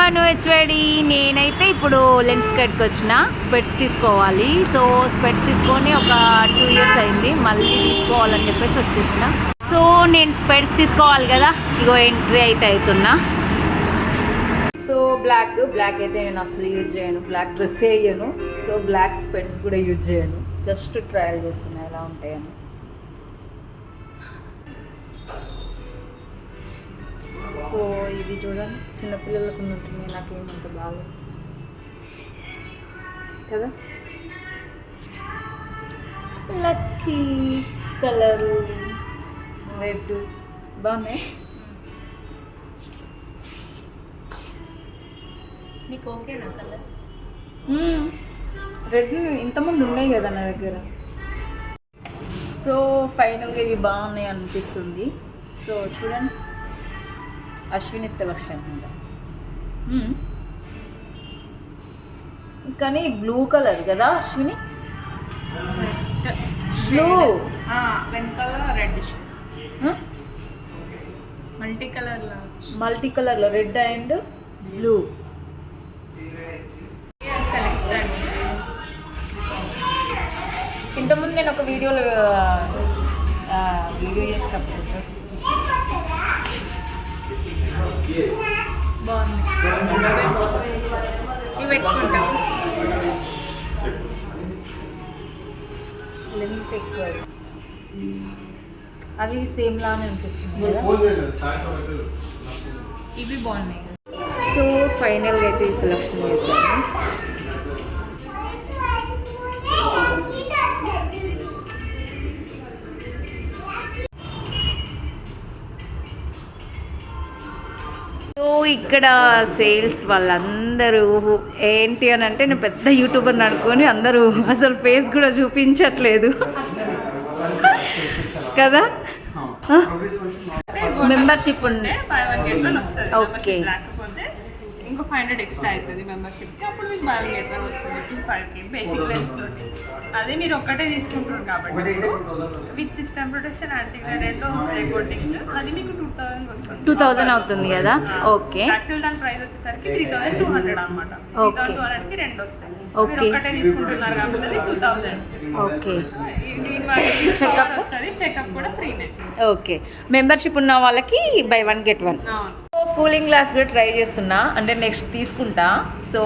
One HYD. నేనైతే ఇప్పుడు lens కట్కి వచ్చిన స్పెట్స్ తీసుకోవాలి. సో స్పెట్స్ తీసుకొని ఒక 2 years అయింది, మళ్ళీ తీసుకోవాలని చెప్పేసి వచ్చేసిన. సో నేను స్పెట్స్ తీసుకోవాలి కదా, ఇగో ఎంట్రీ అయితే అవుతున్నా. సో బ్లాక్ అయితే నేను అసలు యూజ్ చేయను, బ్లాక్ డ్రెస్ వేయను. సో బ్లాక్ స్పెట్స్ కూడా యూజ్ చేయను, జస్ట్ ట్రయల్ చేస్తున్నా ఎలా ఉంటాయని. సో ఇవి చూడండి, చిన్నపిల్లలకు ఉన్నట్టున్నాయి, నాకేమంత బాగా కదా. లక్కీ కలరు రెడ్ బాగున్నాయి. నీకు ఓకేనా కలర్? రెడ్ ఇంతకుముందు ఉన్నాయి కదా నా దగ్గర. సో ఫైనల్గా ఇవి బాగున్నాయి అనిపిస్తుంది. సో చూడండి, అశ్విని సెలక్షన్ ఉందా, కానీ బ్లూ కలర్ కదా అశ్విని, బ్లూ వెనకాల రెడ్, మల్టీ కలర్లో రెడ్ అండ్ బ్లూ. ఇంతకుముందు నేను ఒక వీడియో చేసినప్పుడు లెంత్ ఎక్కువ, అవి సేమ్ లానే అనిపిస్తుంది కదా. ఇవి బాగున్నాయి. సో ఫైనల్గా అయితే ఈ సెలెక్షన్ చేశాను. సో ఇక్కడ సేల్స్ వాళ్ళందరూ ఏంటి అని అంటే, నేను పెద్ద యూట్యూబర్ని అనుకొని అందరూ అసలు ఫేస్ కూడా చూపించట్లేదు కదా. మెంబర్షిప్ ఉంది, ఓకే. ఇంకో 500 ఎక్స్ట్రా అవుతుంది మెంబర్షిప్కి, అప్పుడు మీకు 5 గెట్ 1 వస్తుంది 25K బేసిక్ లెన్స్ తోటి. అదే మీరు ఒక్కటే తీసుకుంటారు కాబట్టి విత్ సిస్టమ్ ప్రొటెక్షన్ యాంటీ రెండో వస్తాయి కోటింగ్స్, అది మీకు 2000 వస్తుంది. 2000 అవుతుంది కదా, ఓకే. యాక్చువల్ దాని ప్రైస్ వచ్చేసరికి 3200 అనమాట. 3200కి రెండు వస్తాయి. మీరు ఒక్కటే తీసుకుంటున్నారు కాబట్టి 2000. ఓకే. చెకప్ వస్తుంది, చెకప్ కూడా ఫ్రీనే. ఓకే, మెంబర్షిప్ ఉన్న వాళ్ళకి బై 1 గెట్ 1. కూలింగ్ గ్లాస్ కూడా ట్రై చేస్తున్నా, అంటే నెక్స్ట్ తీసుకుంటా. సో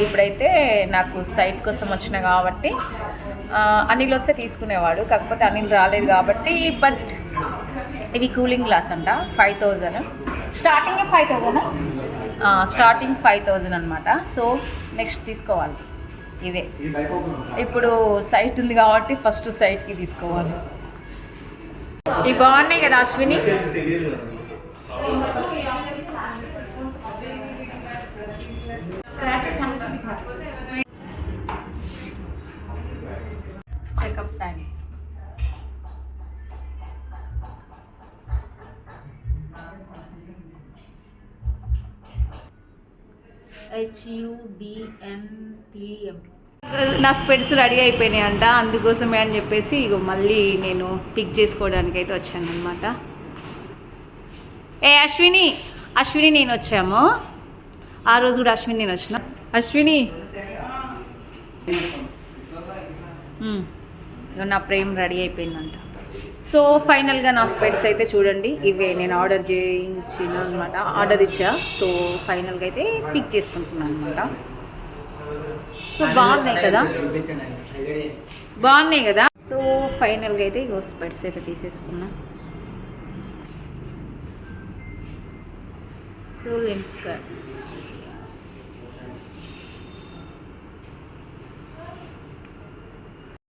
ఇప్పుడైతే నాకు సైట్ కోసం వచ్చిన కాబట్టి, అనిల్ వస్తే తీసుకునేవాడు, కాకపోతే అనిల్ రాలేదు కాబట్టి. బట్ ఇవి కూలింగ్ గ్లాస్ అంట, 5000. స్టార్టింగ్ 5000, స్టార్టింగ్ 5000 అనమాట. సో నెక్స్ట్ తీసుకోవాలి ఇవే. ఇప్పుడు సైట్ ఉంది కాబట్టి ఫస్ట్ సైట్కి తీసుకోవాలి. ఇవి బాగున్నాయి కదా అశ్విని. Checkup time HUDNTM. నా స్పెట్స్ రెడీ అయిపోయినాయి అంట, అందుకోసమే అని చెప్పేసి ఇగో మళ్ళీ నేను పిక్ చేసుకోవడానికి అయితే వచ్చాను అనమాట. అశ్విని నేను వచ్చాము ఆ రోజు కూడా. అశ్విని నేను వచ్చిన. అశ్విని నా ప్రేమ్ రెడీ అయిపోయిందంట. సో ఫైనల్గా నా స్పెట్స్ అయితే చూడండి, ఇవే నేను ఆర్డర్ చేయించిన అనమాట, ఆర్డర్ ఇచ్చా. సో ఫైనల్గా అయితే పిక్ చేసుకుంటున్నాను అనమాట. సో బాగున్నాయి కదా. సో ఫైనల్గా అయితే ఇగో స్పెట్స్ అయితే తీసేసుకున్నా. So lens cut